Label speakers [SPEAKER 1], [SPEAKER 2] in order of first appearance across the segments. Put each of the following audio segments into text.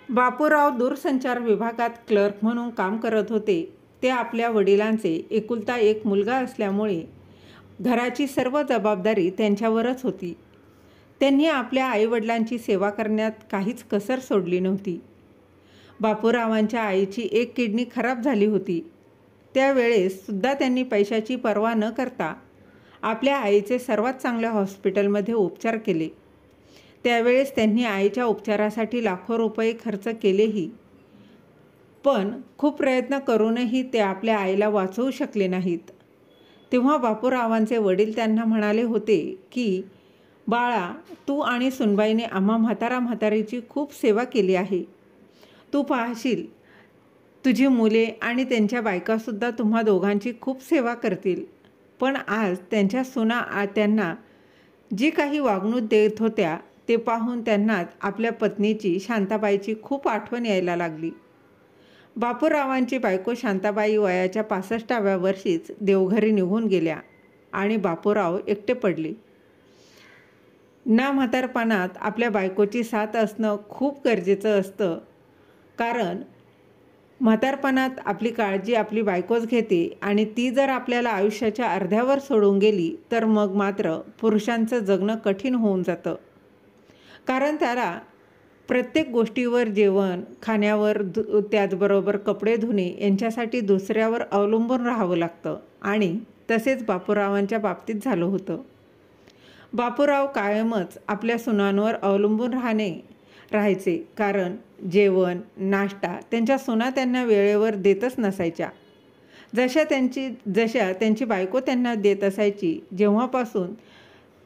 [SPEAKER 1] बापूराव दूरसंचार विभागात क्लर्क म्हणून काम करत होते. ते आपल्या वडिलांचे एकुलता एक मुलगा असल्यामुळे घराची सर्व जबाबदारी त्यांच्यावरच होती. त्यांनी आपल्या आईवडिलांची सेवा करण्यात काहीच कसर सोडली नव्हती. बापूरावांच्या आईची एक किडनी खराब झाली होती. त्यावेळेस सुद्धा त्यांनी पैशाची पर्वा न करता आपल्या आईचे सर्वात चांगल्या हॉस्पिटलमध्ये उपचार केले. त्यावेळेस त्यांनी आईच्या उपचारासाठी लाखो रुपये खर्च केलेही, पण खूप प्रयत्न करूनही ते आपल्या आईला वाचवू शकले नाहीत. तेव्हा बापूरावांचे वडील त्यांना म्हणाले होते की, बाळा, तू आणि सुनबाईने आम्हा म्हातारा म्हातारीची खूप सेवा केली आहे. तू पाहशील, तुझी मुले आणि त्यांच्या बायकासुद्धा तुम्हा दोघांची खूप सेवा करतील. पण आज त्यांच्या सुना त्यांना जी काही वागणूक देत होत्या ते पाहून त्यांना आपल्या पत्नीची शांताबाईची खूप आठवण यायला लागली. बापूरावांची बायको शांताबाई वयाच्या 65व्या वर्षीच देवघरी निघून गेल्या आणि बापूराव एकटे पडले. ना म्हातारपणात आपल्या बायकोची साथ असणं खूप गरजेचं असतं, कारण म्हातारपणात आपली काळजी आपली बायकोच घेते आणि ती जर आपल्याला आयुष्याच्या अर्ध्यावर सोडून गेली तर मग मात्र पुरुषांचं जगणं कठीण होऊन जातं. कारण त्याला प्रत्येक गोष्टीवर, जेवण खाण्यावर, त्याचबरोबर कपडे धुणे यांच्यासाठी दुसऱ्यावर अवलंबून राहावं लागतं आणि तसेच बापूरावांच्या बाबतीत झालं होतं. बापूराव कायमच आपल्या सुनांवर अवलंबून राहायचे, कारण जेवण, नाश्ता त्यांच्या सुना त्यांना वेळेवर देतच नसायच्या. जशा त्यांची बायको त्यांना देत असायची. जेव्हापासून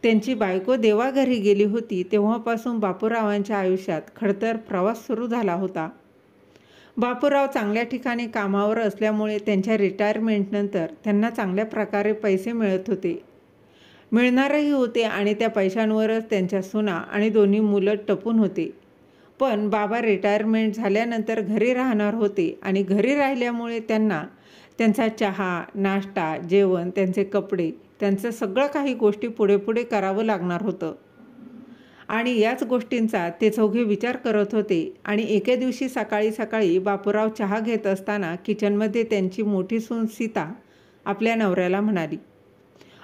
[SPEAKER 1] त्यांची बायको देवाघरी गेली होती तेव्हापासून बापूरावांच्या आयुष्यात खडतर प्रवास सुरू झाला होता. बापूराव चांगल्या ठिकाणी कामावर असल्यामुळे त्यांच्या रिटायरमेंटनंतर त्यांना चांगल्या प्रकारे पैसे मिळणारही होते आणि त्या पैशांवरच त्यांच्या सुना आणि दोन्ही मुलं टपून होते. पण बाबा रिटायरमेंट झाल्यानंतर घरी राहणार होते आणि घरी राहिल्यामुळे त्यांना त्यांचा चहा, नाश्ता, जेवण, त्यांचे कपडे, त्यांचं सगळं काही गोष्टी पुढे करावं लागणार होतं. आणि याच गोष्टींचा ते चौघे विचार करत होते. आणि एके दिवशी सकाळी बापूराव चहा घेत असताना किचनमध्ये त्यांची मोठी सून सीता आपल्या नवऱ्याला म्हणाली,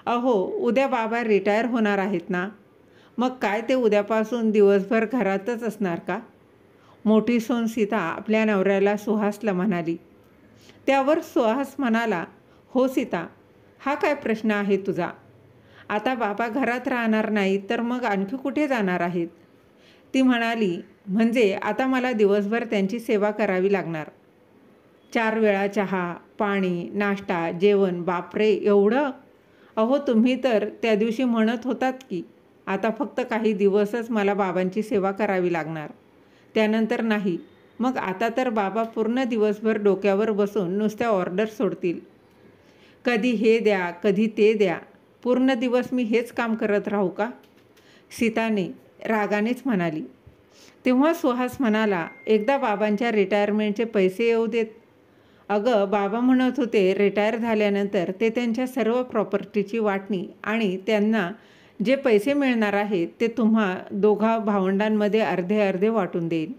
[SPEAKER 1] अहो, उद्या बाबा रिटायर होणार आहेत ना, मग काय ते उद्यापासून दिवसभर घरातच असणार का? मोठी सून सीता आपल्या नवऱ्याला सुहासला म्हणाली. त्यावर सुहास म्हणाला, हो सीता, हा काय प्रश्न आहे तुझा? आता बाबा घरात राहणार नाही तर मग आणखी कुठे जाणार आहेत? ती म्हणाली, म्हणजे आता मला दिवसभर त्यांची सेवा करावी लागणार. 4 वेळा चहा, पाणी, नाश्ता, जेवण, बापरे एवढं? अहो, तुम्ही तर त्या दिवशी म्हणत होतात की आता फक्त काही दिवसच मला बाबांची सेवा करावी लागणार, त्यानंतर नाही. मग आता तर बाबा पूर्ण दिवसभर डोक्यावर बसून नुसत्या ऑर्डर सोडतील. कधी हे द्या, कधी ते द्या. पूर्ण दिवस मी हेच काम करत राहू का? सीताने रागानेच म्हणाली. तेव्हा सुहास म्हणाला, एकदा बाबांच्या रिटायरमेंटचे पैसे येऊ देत. अगं, बाबा म्हणत होते रिटायर झाल्यानंतर ते त्यांच्या सर्व प्रॉपर्टीची वाटणी आणि त्यांना जे पैसे मिळणार आहेत ते तुम्हा दोघा भावंडांमध्ये अर्धे अर्धे वाटून देईन.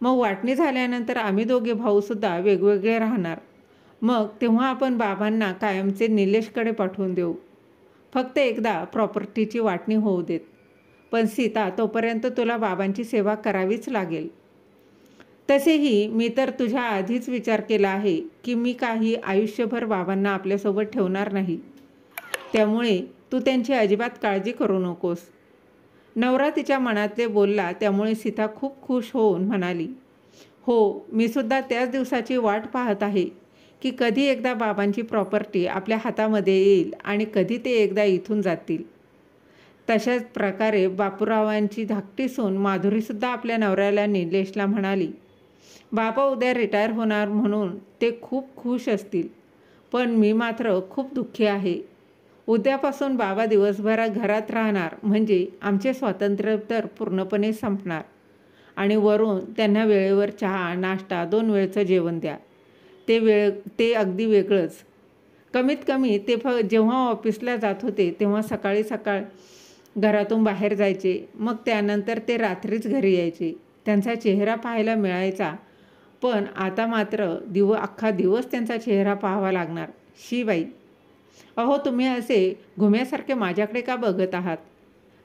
[SPEAKER 1] मग वाटणी झाल्यानंतर आम्ही दोघे भाऊसुद्धा वेगवेगळे राहणार. मग तेव्हा आपण बाबांना कायमचे निलेशकडे पाठवून देऊ. फक्त एकदा प्रॉपर्टीची वाटणी होऊ देत. पण सीता, तोपर्यंत तुला बाबांची सेवा करावीच लागेल. तसेही मी तर तुझ्या आधीच विचार केला आहे की मी काही आयुष्यभर बाबांना आपल्यासोबत ठेवणार नाही. त्यामुळे तू त्यांची अजिबात काळजी करू नकोस. नवरा तिच्या मनातले बोलला. त्यामुळे सीता खूप खुश होऊन म्हणाली, हो, मी सुद्धा त्याच दिवसाची वाट पाहत आहे की कधी एकदा बाबांची प्रॉपर्टी आपल्या हातामध्ये येईल आणि कधी ते एकदा इथून जातील. तशाच प्रकारे बापूरावांची धाकटी सून माधुरीसुद्धा आपल्या नवऱ्याला निलेशला म्हणाली, बाबा उद्या रिटायर होणार म्हणून ते खूप खुश असतील, पण मी मात्र खूप दुःखी आहे. उद्यापासून बाबा दिवसभर घरात राहणार म्हणजे आमचे स्वातंत्र्य तर पूर्णपणे संपणार. आणि वरून त्यांना वेळेवर चहा, नाश्ता, 2 वेळचं जेवण द्या. ते अगदी वेगळंच. कमीत कमी ते जेव्हा ऑफिसला जात होते तेव्हा सकाळी घरातून बाहेर जायचे, मग त्यानंतर ते रात्रीच घरी यायचे. त्यांचा चेहरा पाहायला मिळायचा, पण आता मात्र अख्खा दिवस त्यांचा चेहरा पाहावा लागणार. शी बाई, अहो तुम्ही असे घुम्यासारखे माझ्याकडे का बघत आहात?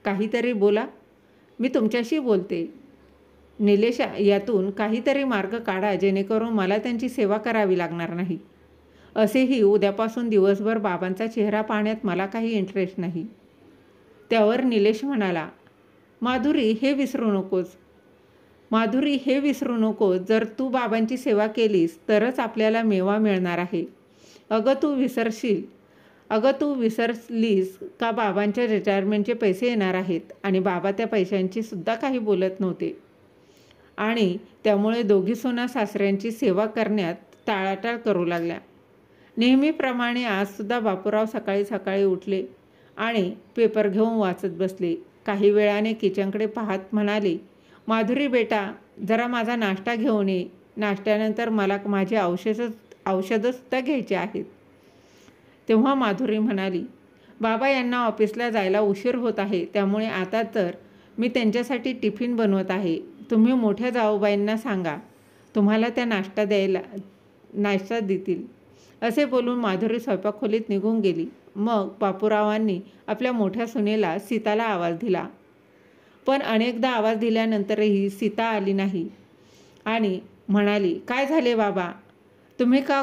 [SPEAKER 1] काहीतरी बोला, मी तुमच्याशी बोलते. निलेश, यातून काहीतरी मार्ग काढा जेणेकरून मला त्यांची सेवा करावी लागणार नाही. असेही उद्यापासून दिवसभर बाबांचा चेहरा पाहण्यात मला काही इंटरेस्ट नाही. त्यावर निलेश म्हणाला, माधुरी हे विसरू नकोस. माधुरी हे विसरू नकोस, जर तू बाबांची सेवा केलीस तरच आपल्याला मेवा मिळणार आहे. अगं तू विसरलीस का बाबांच्या रिटायरमेंटचे पैसे येणार आहेत आणि बाबा त्या पैशांची सुद्धा काही बोलत नव्हते आणि त्यामुळे दोघी सुना सासऱ्यांची सेवा करण्यात टाळाटाळ करू लागल्या. नेहमीप्रमाणे आजसुद्धा बापूराव सकाळी सकाळी उठले आणि पेपर घेऊन वाचत बसले. काही वेळाने किचनकडे पाहत म्हणाले, माधुरी बेटा, जरा माझा नाश्ता घेऊन ये. नाश्त्यानंतर मला माझे औषधंसुद्धा घ्यायचे आहेत. तेव्हा माधुरी म्हणाली, बाबा यांना ऑफिसला जायला उशीर होत आहे, त्यामुळे आता तर मी त्यांच्यासाठी टिफिन बनवत आहे. तुम्ही मोठ्या जाऊबाईंना सांगा, तुम्हाला त्या नाश्ता देतील. असे बोलून माधुरी स्वयंपाकखोलीत निघून गेली. मग बापूरावांनी आपल्या मोठ्या सुनेला सीताला आवाज दिला, पण अनेकदा आवाज दिल्यानंतरही सीता आली नाही आणि म्हणाली, काय झाले बाबा, तुम्ही का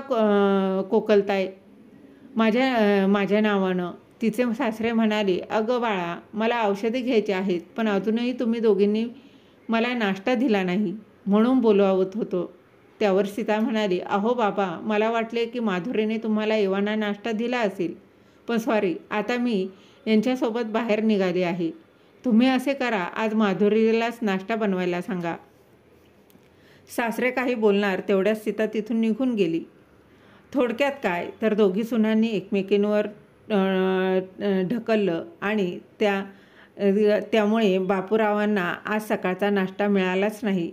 [SPEAKER 1] कोकलताय माझ्या नावानं? तिचे सासरे म्हणाले, अगं बाळा, मला औषधे घ्यायची आहेत, पण अजूनही तुम्ही दोघींनी मला नाश्ता दिला नाही, म्हणून बोलवत होतो. त्यावर सीता म्हणाली, अहो बाबा, मला वाटले की माधुरीने तुम्हाला एव्हाना नाश्ता दिला असेल, पण सॉरी, आता मी यांच्यासोबत बाहेर निघाली आहे. तुम्ही असे करा, आज माधुरीलाच नाश्ता बनवायला सांगा. सासरे काही बोलणार त्यात सीता तिथून निघून गेली. थोडक्यात काय तर दोघी सुनांनी एकमेकींवर ढकललं आणि त्यामुळे बापूरावांना आज सकाळचा नाश्ता मिळालाच नाही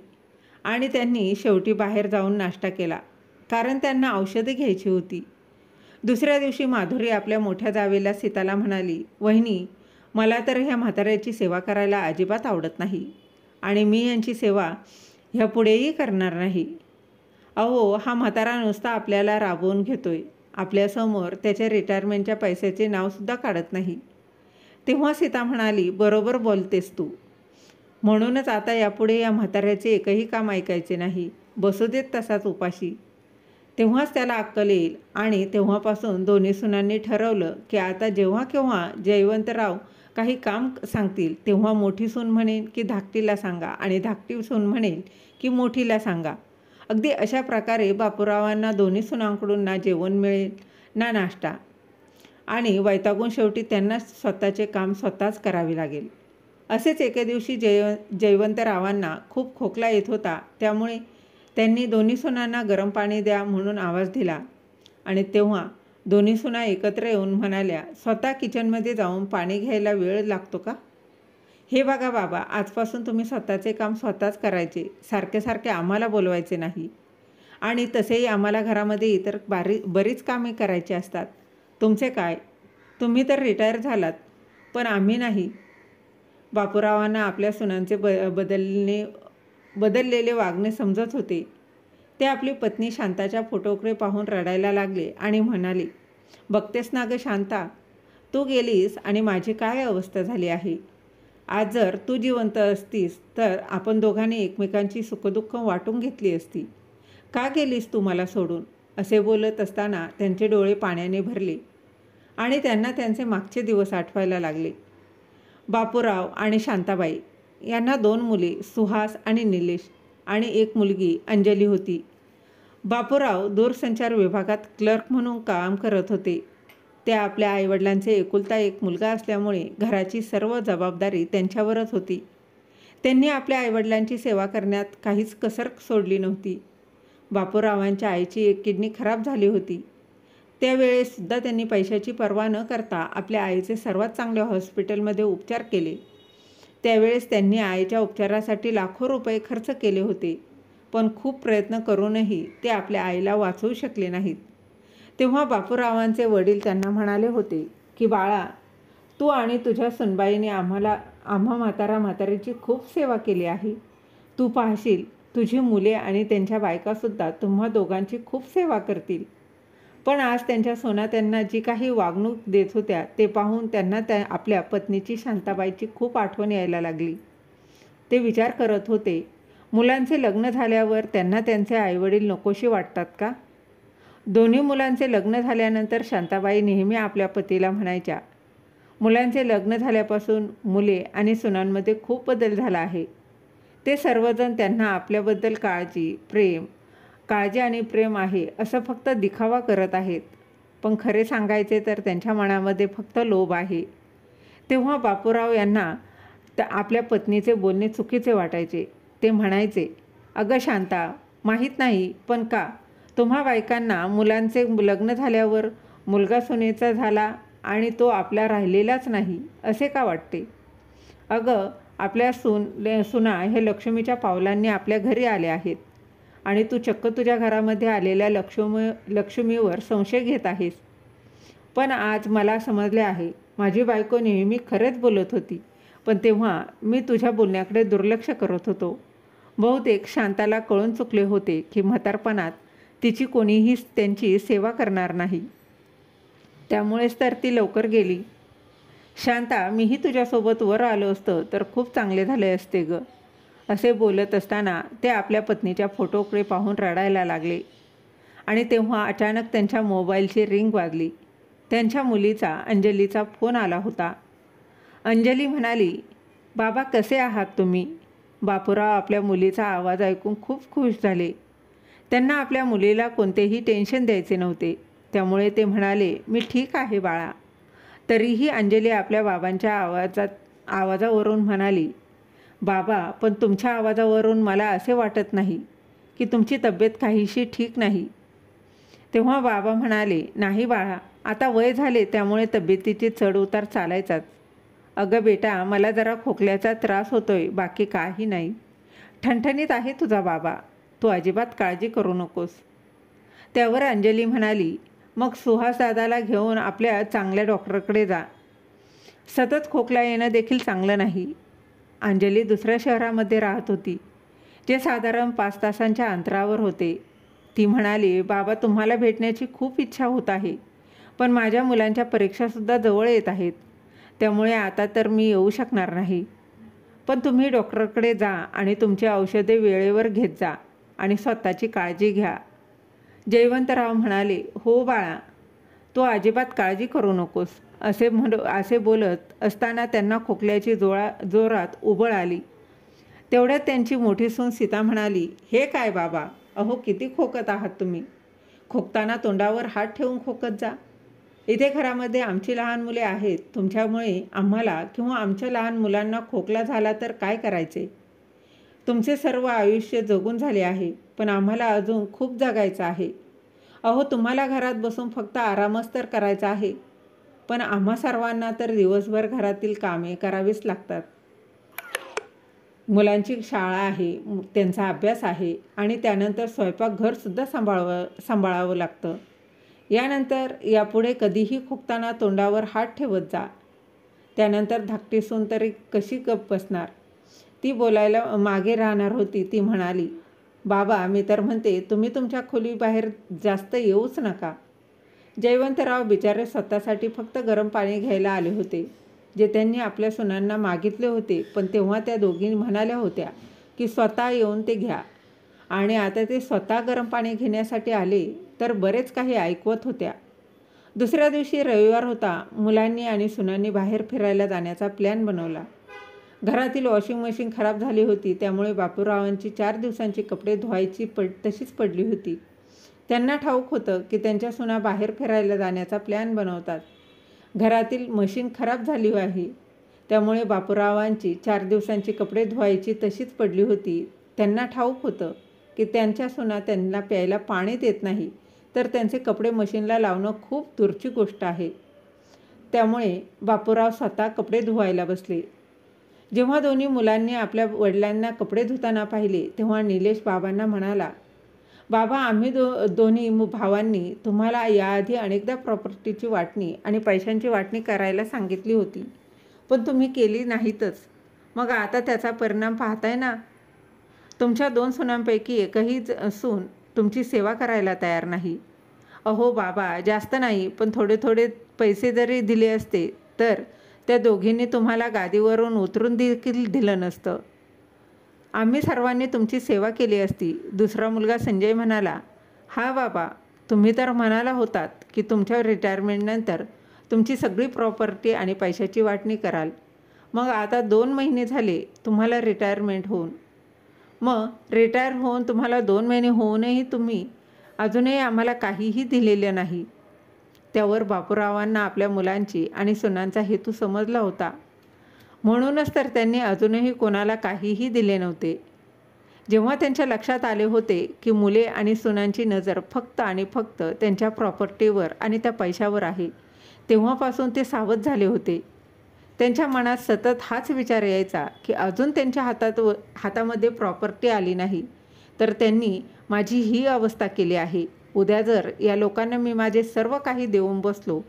[SPEAKER 1] आणि त्यांनी शेवटी बाहेर जाऊन नाश्ता केला, कारण त्यांना औषधे घ्यायची होती. दुसऱ्या दिवशी माधुरी आपल्या मोठ्या जावेला सीताला म्हणाली, वहिनी, मला तर ह्या म्हाताऱ्याची सेवा करायला अजिबात आवडत नाही आणि मी यांची सेवा ह्यापुढेही करणार नाही. अहो, हा म्हातारा नुसता आपल्याला राबवून घेतोय, आपल्यासमोर त्याच्या रिटायरमेंटच्या पैशाचे नावसुद्धा काढत नाही. तेव्हा सीता म्हणाली, बरोबर बोलतेस तू, म्हणूनच आता यापुढे या म्हाताऱ्याचे एकही काम ऐकायचे नाही, बसू देत तसाच उपाशी. तेव्हाच त्याला अक्कल येईल. आणि तेव्हापासून दोन्ही सुनांनी ठरवलं की आता जेव्हा केव्हा जयवंतराव काही काम सांगतील तेव्हा मोठी सून म्हणेन की धाकटीला सांगा आणि धाकटी सून म्हणेन की मोठीला सांगा. अगदी अशा प्रकारे बापूरावांना दोन्ही सुनांकडून ना जेवण मिळेल ना नाश्ता, आणि वैतागून शेवटी त्यांना स्वतःचे काम स्वतःच करावे लागेल. असेच एके दिवशी जयवंतरावांना खूप खोकला येत होता, त्यामुळे त्यांनी दोन्ही सुनांना गरम पाणी द्या म्हणून आवाज दिला आणि तेव्हा दोन्ही सुना एकत्र येऊन म्हणाल्या, स्वतः किचनमध्ये जाऊन पाणी घ्यायला वेळ लागतो का? हे बघा बाबा, आजपासून तुम्ही स्वतःचे काम स्वतःच करायचे, सारखे सारखे आम्हाला बोलवायचे नाही. आणि तसेही आम्हाला घरामध्ये इतर बरीच कामे करायची असतात. तुमचे काय, तुम्ही तर रिटायर झालात, पण आम्ही नाही. बापूरावांना आपल्या सुनांचे बदललेले वागणे समजत होते. ते आपली पत्नी शांताच्या फोटोकडे पाहून रडायला लागले आणि म्हणाले, बघतेस ना गं शांता, तू गेलीस आणि माझी काय अवस्था झाली आहे. आज जर तू जिवंत असतीस तर आपण दोघांनी एकमेकांची सुखदुःख वाटून घेतली असती. का गेलीस तू मला सोडून? असे बोलत असताना त्यांचे डोळे पाण्याने भरले आणि त्यांना त्यांचे मागचे दिवस आठवायला लागले. बापूराव आणि शांताबाई यांना 2 मुले सुहास आणि निलेश आणि 1 मुलगी अंजली होती. बापूराव दूरसंचार विभागात क्लर्क म्हणून काम करत होते. त्या आपल्या आईवडिलांचे एकुलता एक मुलगा असल्यामुळे घराची सर्व जबाबदारी त्यांच्यावरच होती. त्यांनी आपल्या आईवडिलांची सेवा करण्यात काहीच कसर सोडली नव्हती. बापूरावांच्या आईची एक किडनी खराब झाली होती. त्यावेळेससुद्धा त्यांनी पैशाची पर्वा न करता आपल्या आईचे सर्वात चांगल्या हॉस्पिटलमध्ये उपचार केले. त्यावेळेस त्यांनी आईच्या उपचारासाठी लाखो रुपये खर्च केले होते, पण खूप प्रयत्न करूनही ते आपल्या आईला वाचवू शकले नाहीत. तेव्हा बापूरावांचे वडील त्यांना म्हणाले होते की बाळा, तू आणि तुझ्या सुनबाईने आम्हा म्हातारीची खूप सेवा केली आहे. तू पाहशील तुझी मुले आणि त्यांच्या बायकासुद्धा तुम्हा दोघांची खूप सेवा करतील. पण आज त्यांच्या सोना त्यांना जी काही वागणूक देत होत्या ते पाहून त्यांना आपल्या पत्नीची शांताबाईची खूप आठवण यायला लागली. ते विचार करत होते, मुलांचे लग्न झाल्यावर त्यांना त्यांचे आईवडील नकोशी वाटतात का? दोन्ही मुलांचे लग्न झाल्यानंतर शांताबाई नेहमी आपल्या पतीला म्हणायच्या, मुलांचे लग्न झाल्यापासून मुले आणि सुनांमध्ये खूप बदल झाला आहे. ते सर्वजण त्यांना आपल्याबद्दल काळजी आणि प्रेम आहे असं फक्त दिखावा करत आहेत. पण खरे सांगायचे तर त्यांच्या मनामध्ये फक्त लोभ आहे. तेव्हा बापूराव यांना आपल्या पत्नीचे बोलणे चुकीचे वाटायचे. ते म्हणायचे, अगं शांता, माहीत नाही पण का तुम्हा बायकांना मुलांचे लग्न झाल्यावर मुलगा सुनेचा झाला आणि तो आपला राहिलेलाच नाही असे का वाटते? अगं, आपल्या सुना हे लक्ष्मीच्या पावलांनी आपल्या घरी आल्या आहेत आणि तू चक्क तुझ्या घरामध्ये आलेल्या लक्ष्मीवर संशय घेत आहेस. पण आज मला समजले आहे, माझी बायको नेहमी खरेच बोलत होती, पण तेव्हा मी तुझ्या बोलण्याकडे दुर्लक्ष करत होतो. बहुतेक शांताला कळून चुकले होते की म्हातारपणात तिची कोणीही त्यांची सेवा करणार नाही. त्यामुळेच तर ती लवकर गेली. शांता, मीही तुझ्यासोबत वर आलो असतं तर खूप चांगले झाले असते ग. असे बोलत असताना ते आपल्या पत्नीच्या फोटोकडे पाहून रडायला लागले. आणि तेव्हा अचानक त्यांच्या मोबाईलची रिंग वाजली. त्यांच्या मुलीचा अंजलीचा फोन आला होता. अंजली म्हणाली, बाबा कसे आहात तुम्ही? बापूराव आपल्या मुलीचा आवाज ऐकून खूप खुश झाले. त्यांना आपल्या मुलीला कोणतेही टेन्शन द्यायचे नव्हते. त्यामुळे ते म्हणाले, मी ठीक आहे बाळा. तरीही अंजली आपल्या बाबांच्या आवाजावरून म्हणाली, बाबा, पण तुमच्या आवाजावरून मला असे वाटत नाही की तुमची तब्येत काहीशी ठीक नाही. तेव्हा बाबा म्हणाले, नाही बाळा, आता वय झाले त्यामुळे तब्येतीचे चढउतार चालायचाच. अगं बेटा, मला जरा खोकल्याचा त्रास होतोय, बाकी काही नाही. ठणठणीत आहे तुझा बाबा, तू अजिबात काळजी करू नकोस. त्यावर अंजली म्हणाली, मग सुहास दादाला घेऊन आपल्या चांगल्या डॉक्टरकडे जा. सतत खोकला येणं देखील चांगलं नाही. अंजली दुसऱ्या शहरामध्ये राहत होती, जे साधारण 5 तासांच्या अंतरावर होते. ती म्हणाली, बाबा, तुम्हाला भेटण्याची खूप इच्छा होत आहे, पण माझ्या मुलांच्या परीक्षासुद्धा जवळ येत आहेत. त्यामुळे आता तर मी येऊ शकणार नाही. पण तुम्ही डॉक्टरकडे जा आणि तुमची औषधे वेळेवर घेत जा आणि स्वतःची काळजी घ्या. जयवंतराव म्हणाले, हो बाळा, तू अजिबात काळजी करू नकोस. असे बोलत असताना त्यांना खोकल्याची जोरात उबळ आली. तेवढ्यात त्यांची मोठी सून सीता म्हणाली, हे काय बाबा, अहो किती खोकत आहात तुम्ही. खोकताना तोंडावर हात ठेवून खोकत जा. इथे घरामध्ये आमची लहान मुले आहेत. तुमच्यामुळे आम्हाला किंवा आमच्या लहान मुलांना खोकला झाला तर काय करायचे? तुमचे सर्व आयुष्य जगून झाले आहे, पण आम्हाला अजून खूप जगायचं आहे. अहो, तुम्हाला घरात बसून फक्त आरामच तर करायचा आहे, पण आम्हा सर्वांना तर दिवसभर घरातील कामे करावीच लागतात. मुलांची शाळा आहे, त्यांचा अभ्यास आहे आणि त्यानंतर स्वयंपाकघरसुद्धा सांभाळावं लागतं. यानंतर यापुढे कधीही खोकताना तोंडावर हात ठेवत जा. त्यानंतर धाकटी सून तरी कशी गप्प बसणार? ती बोलायला मागे राहणार होती. ती म्हणाली, बाबा, मी तर म्हणते तुम्ही तुमच्या खोलीबाहेर जास्त येऊच नका. जयवंतराव बिचारे स्वतःसाठी फक्त गरम पाणी घ्यायला आले होते, जे त्यांनी आपल्या सुनांना मागितले होते. पण तेव्हा त्या दोघी म्हणाल्या होत्या की स्वतः येऊन ते घ्या. आणि आता ते स्वतः गरम पाणी घेण्यासाठी आले तर बरेच काही ऐकवत होत्या. दुसऱ्या दिवशी रविवार होता. मुलांनी आणि सुनांनी बाहेर फिरायला जाण्याचा प्लॅन बनवला. घरातील वॉशिंग मशीन खराब झाली होती, त्यामुळे बापूरावांची 4 दिवसांची कपडे धुवायची तशीच पडली होती. त्यांना ठाऊक होतं की त्यांच्या सुना बाहेर फिरायला जाण्याचा प्लॅन बनवतात. घरातील मशीन खराब झाली आहे, त्यामुळे बापूरावांची 4 दिवसांची कपडे धुवायची तशीच पडली होती. त्यांना ठाऊक होतं की त्यांच्या सुना त्यांना प्यायला पाणी देत नाही, तर त्यांचे कपडे मशीनला लावणं खूप दूरची गोष्ट आहे. त्यामुळे बापूराव स्वतः कपडे धुवायला बसले. जेव्हा दोन्ही मुलांनी आपल्या वडिलांना कपडे धुताना पाहिले, तेव्हा निलेश बाबांना म्हणाला, बाबा, आम्ही दोन्ही भावांनी तुम्हाला याआधी अनेकदा प्रॉपर्टीची वाटणी आणि पैशांची वाटणी करायला सांगितली होती, पण तुम्ही केली नाहीतच. मग आता त्याचा परिणाम पाहताय ना. तुमच्या 2 सुनांपैकी एकही सून तुमची सेवा करायला तयार नाही. अहो बाबा, जास्त नाही, पण थोडे थोडे पैसे जरी दिले असते तर त्या दोघींनी तुम्हाला गादीवरून उतरून देखील दिलं नसतं. आम्ही सर्वांनी तुमची सेवा केली असती. दुसरा मुलगा संजय म्हणाला, हा बाबा, तुम्ही तर म्हणाला होतात की तुमच्या रिटायरमेंटनंतर तुमची सगळी प्रॉपर्टी आणि पैशाची वाटणी कराल. मग आता 2 महिने झाले तुम्हाला रिटायरमेंट होऊन. मग रिटायर होऊन तुम्हाला 2 महिने होऊनही तुम्ही अजूनही आम्हाला काहीही दिलेलं नाही. त्यावर बापूरावांना आपल्या मुलांची आणि सुनांचा हेतू समजला होता. म्हणूनच तर त्यांनी अजूनही कोणाला काहीही दिले नव्हते. जेव्हा त्यांच्या लक्षात आले होते की मुले आणि सुनांची नजर फक्त आणि फक्त त्यांच्या प्रॉपर्टीवर आणि त्या पैशावर आहे, तेव्हापासून ते सावध झाले होते. त्यांच्या मनात सतत हाच विचार यायचा की अजून त्यांच्या हातामध्ये प्रॉपर्टी आली नाही तर त्यांनी माझी ही अवस्था केली आहे. उद्या जर या लोकांना मी माझे सर्व काही देऊन बसलो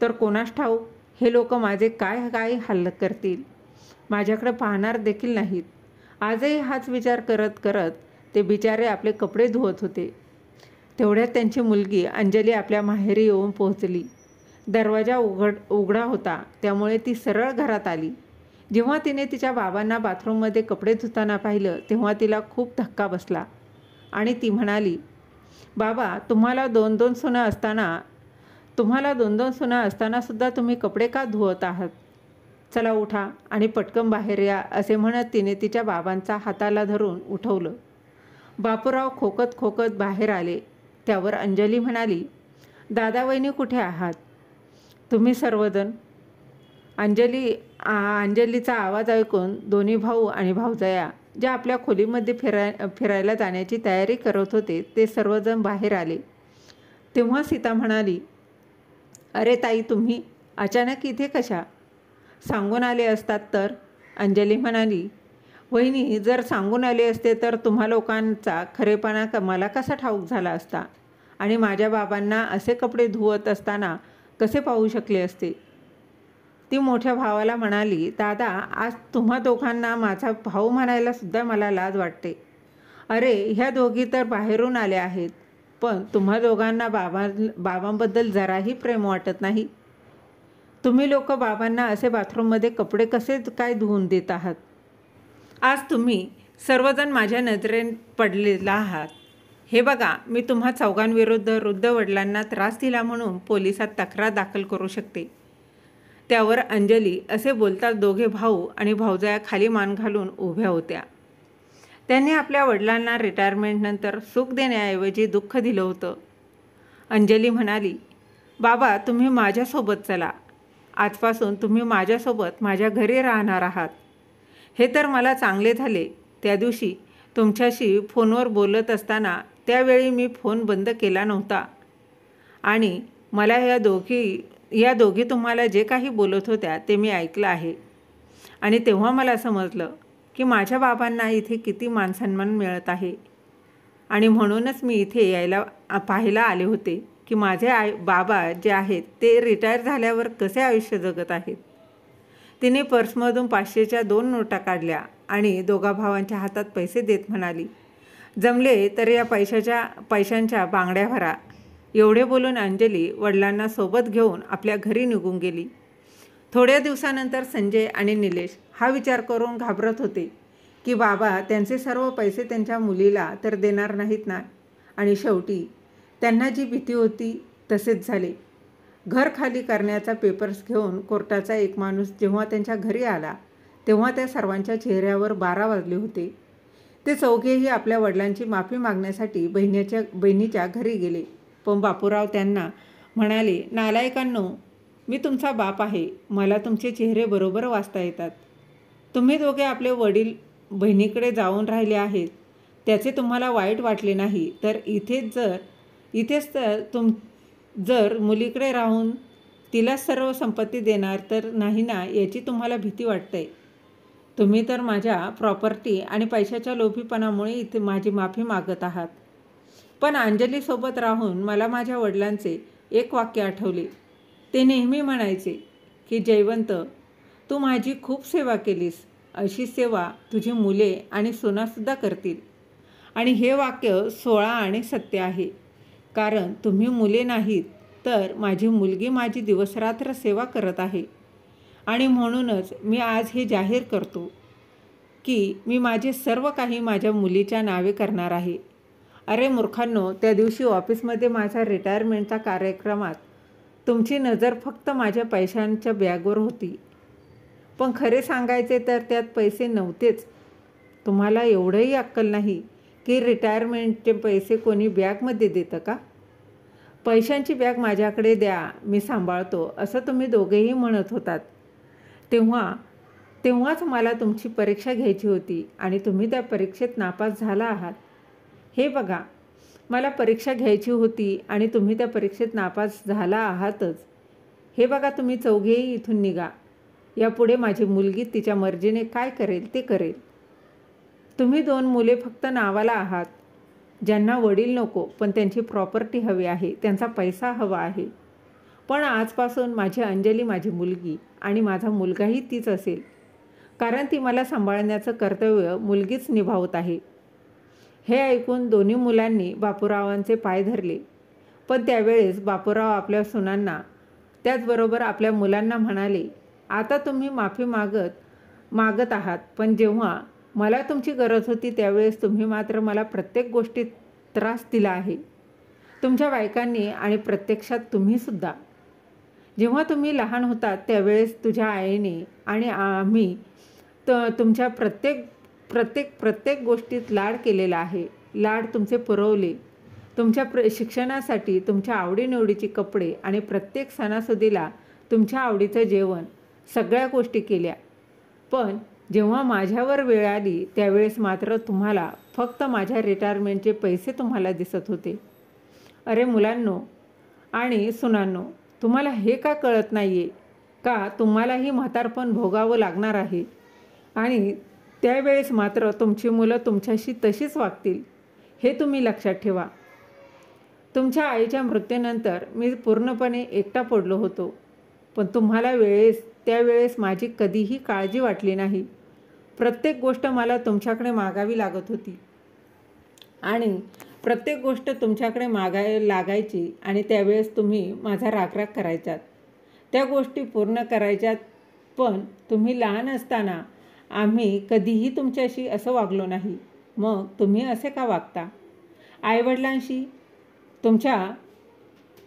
[SPEAKER 1] तर कोणास ठाऊक हे लोक माझे काय काय हाल करतील. माझ्याकडे पाहणार देखील नाहीत. आजही हाच विचार करत करत ते बिचारे आपले कपडे धुवत होते. तेवढ्यात त्यांची मुलगी अंजली आपल्या माहेरी येऊन पोहोचली. दरवाजा उघडा होता, त्यामुळे ती सरळ घरात आली. जेव्हा तिने तिच्या बाबांना बाथरूममध्ये कपडे धुताना पाहिलं तेव्हा तिला खूप धक्का बसला आणि ती म्हणाली, बाबा, तुम्हाला दोन दोन सुना असतानासुद्धा तुम्ही कपडे का धुवत आहात? चला उठा आणि पटकन बाहेर या, असे म्हणत तिने तिच्या बाबांचा हाताला धरून उठवलं. बापूराव खोकत खोकत बाहेर आले. त्यावर अंजली म्हणाली, दादा वहिनी कुठे आहात तुम्ही सर्वजण? अंजलीचा आवाज ऐकून दोन्ही भाऊ आणि भाऊजाया जे आपल्या खोलीमध्ये फिरायला जाण्याची तयारी करत होते ते सर्वजण बाहेर आले. तेव्हा सीता म्हणाली, अरे ताई, तुम्ही अचानक इथे कशा? सांगून आले असतात तर? अंजली म्हणाली, वहिनी, जर सांगून आले असते तर तुम्हा लोकांचा खरेपणा मला कसा ठाऊक झाला असता आणि माझ्या बाबांना असे कपडे धुवत असताना कसे पाहू शकले असते? ती मोठ्या भावाला म्हणाली, दादा, आज तुम्हा दोघांना माझा भाऊ म्हणायला सुद्धा मला लाज वाटते. अरे, ह्या दोघी तर बाहेरून आल्या आहेत, पण तुम्हा दोघांना बाबांबद्दल जराही प्रेम वाटत नाही. तुम्ही लोक बाबांना असे बाथरूममध्ये कपडे कसे काय धुवून देत आहात? आज तुम्ही सर्वजण माझ्या नजरेत पडलेला आहात. हे बघा, मी तुम्हा चौघांविरुद्ध वृद्ध वडिलांना त्रास दिला म्हणून पोलिसात तक्रार दाखल करू शकते. त्यावर अंजली असे बोलताच दोघे भाऊ आणि भाऊजाया खाली मान घालून उभ्या होत्या. त्यांनी आपल्या वडिलांना रिटायरमेंटनंतर सुख देण्याऐवजी दुःख दिलं होतं. अंजली म्हणाली, बाबा, तुम्ही माझ्यासोबत चला. आजपासून तुम्ही माझ्यासोबत माझ्या घरी राहणार आहात. हे तर मला चांगले झाले. त्या दिवशी तुमच्याशी फोनवर बोलत असताना त्यावेळी मी फोन बंद केला नव्हता आणि मला या दोघी तुम्हाला जे काही बोलत होत्या ते मी ऐकलं आहे. आणि तेव्हा मला समजलं की माझ्या बाबांना इथे किती मानसन्मान मिळत आहे. आणि म्हणूनच मी इथे पाहायला आले होते की माझे बाबा जे आहेत ते रिटायर झाल्यावर कसे आयुष्य जगत आहेत. तिने पर्समधून 500च्या 2 नोटा काढल्या आणि दोघा भावांच्या हातात पैसे देत म्हणाली, जमले तर या पैशांच्या बांगड्या भरा. एवढे बोलून अंजली वडिलांना सोबत घेऊन आपल्या घरी निघून गेली. थोड्या दिवसानंतर संजय आणि निलेश हा विचार करून घाबरत होते की बाबा त्यांचे सर्व पैसे त्यांच्या मुलीला तर देणार नाहीत ना. आणि शेवटी त्यांना जी भीती होती तसेच झाले. घर खाली करण्याचा पेपर्स घेऊन कोर्टाचा एक माणूस जेव्हा त्यांच्या घरी आला तेव्हा त्या सर्वांच्या चेहऱ्यावर 12 वाजले होते. ते चौघेही आपल्या वडिलांची माफी मागण्यासाठी बहिणीच्या घरी गेले. पण बापूराव त्यांना म्हणाले, नालायकांनो, मी तुमचा बाप आहे. मला तुमचे चेहरे बरोबर वाचता येतात. तुम्ही दोघे आपले वडील बहिणीकडे जाऊन राहिले आहेत त्याचे तुम्हाला वाईट वाटले नाही तर जर मुलीकडे राहून तिला सर्व संपत्ती देणार तर नाही ना, याची तुम्हाला भीती वाटते. तुम्ही तर माझ्या प्रॉपर्टी आणि पैशाच्या लोभीपणामुळे इथे माझी माफी मागत आहात. पण अंजलीसोबत राहून मला माझ्या वडिलांचे एक वाक्य आठवले. ते नेहमी म्हणायचे की जयवंत, तू माझी खूप सेवा केलीस. अशी सेवा तुझी मुले आणि सुनासुद्धा करतील. आणि हे वाक्य 16 आणि सत्य आहे. कारण तुम्ही मुले नाहीत, तर माझी मुलगी माझी दिवसरात्र सेवा करत आहे. आणि म्हणूनच मी आज हे जाहीर करतो की मी माझे सर्व काही माझ्या मुलीच्या नावे करणार आहे. अरे मूर्खांनो, त्या दिवशी ऑफिसमध्ये माझ्या रिटायरमेंटच्या कार्यक्रमात तुमची नजर फक्त माझ्या पैशांच्या बॅगवर होती. पण खरे सांगायचे तर त्यात पैसे नव्हतेच. तुम्हाला एवढंही अक्कल नाही की रिटायरमेंटचे पैसे कोणी बॅगमध्ये देतं का? पैशांची बॅग माझ्याकडे द्या, मी सांभाळतो, असं तुम्ही दोघेही म्हणत होतात. तेव्हाच मला तुमची परीक्षा घ्यायची होती आणि तुम्ही त्या परीक्षेत नापास झाला आहात. हे बघा, मला परीक्षा घ्यायची होती आणि तुम्ही त्या परीक्षेत नापास झाला आहातच. हे बघा, तुम्ही चौघेही इथून निघा. यापुढे माझी मुलगी तिच्या मर्जीने काय करेल ते करेल. तुम्ही 2 मुले फक्त नावाला आहात, ज्यांना वडील नको, पण त्यांची प्रॉपर्टी हवी आहे, त्यांचा पैसा हवा आहे. पण आजपासून माझी अंजली माझी मुलगी आणि माझा मुलगाही तीच असेल, कारण ती मला सांभाळण्याचं कर्तव्य मुलगीच निभावत आहे. हे ऐकून दोन्ही मुलांनी बापूरावांचे पाय धरले. पण त्यावेळेस बापूराव आपल्या सुनांना, त्याचबरोबर आपल्या मुलांना म्हणाले, आता तुम्ही माफी मागत आहात, पण जेव्हा मला तुमची गरज होती त्यावेळेस तुम्ही मात्र मला प्रत्येक गोष्टीत त्रास दिला आहे. तुमच्या बायकांनी आणि प्रत्यक्षात तुम्हीसुद्धा. जेव्हा तुम्ही लहान होतात त्यावेळेस तुझ्या आईने आणि आम्ही तुमच्या प्रत्येक गोष्टीत लाड केलेला आहे. लाड तुमचे पुरवले. तुमच्या शिक्षणासाठी तुमच्या आवडीनिवडीची कपडे आणि प्रत्येक सणासुदीला तुमच्या आवडीचं जेवण, सगळ्या गोष्टी केल्या. पण जेव्हा माझ्यावर वेळ आली त्यावेळेस मात्र तुम्हाला फक्त माझ्या रिटायरमेंटचे पैसे तुम्हाला दिसत होते. अरे मुलांनो आणि सुनांनो, तुम्हाला हे का कळत नाही आहे का तुम्हालाही म्हातारपण भोगावं लागणार आहे आणि त्यावेळेस मात्र तुमची मुलं तुमच्याशी तशीच वागतील, हे तुम्ही लक्षात ठेवा. तुमच्या आईच्या मृत्यूनंतर मी पूर्णपणे एकटा पडलो होतो, पण तुम्हाला त्यावेळेस माझी कधीही काळजी वाटली नाही. प्रत्येक गोष्ट मला तुमच्याकडे मागावी लागत होती आणि प्रत्येक गोष्ट तुमच्याकडे मागायला लागायची आणि त्यावेळेस तुम्ही माझा रागराग करायचात, त्या गोष्टी पूर्ण करायच्यात. पण तुम्ही लहान असताना आम्ही कधीही तुमच्याशी असं वागलो नाही. मग तुम्ही असे का वागता? आईवडिलांशी तुमच्या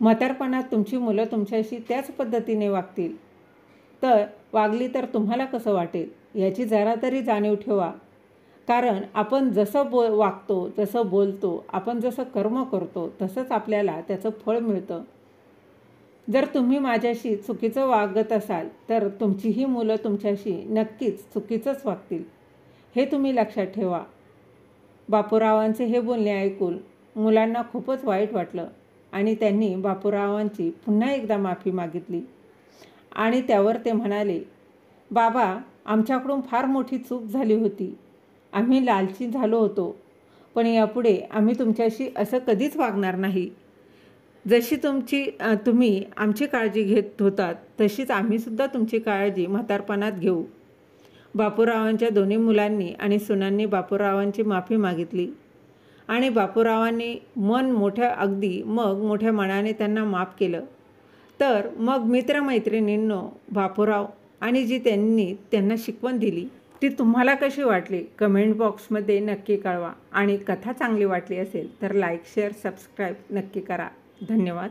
[SPEAKER 1] म्हातारपणात तुमची मुलं तुमच्याशी त्याच पद्धतीने वागली तर तुम्हाला कसं वाटेल याची जरा तरी जाणीव ठेवा. कारण आपण जसं वागतो, जसं बोलतो, आपण जसं कर्म करतो तसंच आपल्याला त्याचं फळ मिळतं. जर तुम्ही माझ्याशी चुकीचं वागत असाल तर तुमचीही मुलं तुमच्याशी नक्कीच चुकीचंच वागतील, हे तुम्ही लक्षात ठेवा. बापूरावांचे हे बोलणे ऐकून मुलांना खूपच वाईट वाटलं आणि त्यांनी बापूरावांची पुन्हा एकदा माफी मागितली. आणि त्यावर ते म्हणाले, बाबा, आमच्याकडून फार मोठी चूक झाली होती. आम्ही लालची झालो होतो, पण यापुढे आम्ही तुमच्याशी असं कधीच वागणार नाही. जशी तुम्ही आमची काळजी घेत होतात तशीच आम्हीसुद्धा तुमची काळजी म्हातारपणात घेऊ. बापूरावांच्या दोन्ही मुलांनी आणि सुनांनी बापूरावांची माफी मागितली आणि बापूरावांनी मोठ्या मनाने त्यांना माफ केलं. तर मग मित्रमैत्रिणींनो, बापूराव आणि जी त्यांना शिकवण दिली ती तुम्हाला कशी वाटली कमेंट बॉक्समध्ये नक्की कळवा. आणि कथा चांगली वाटली असेल तर लाईक, शेअर, सबस्क्राईब नक्की करा. धन्यवाद.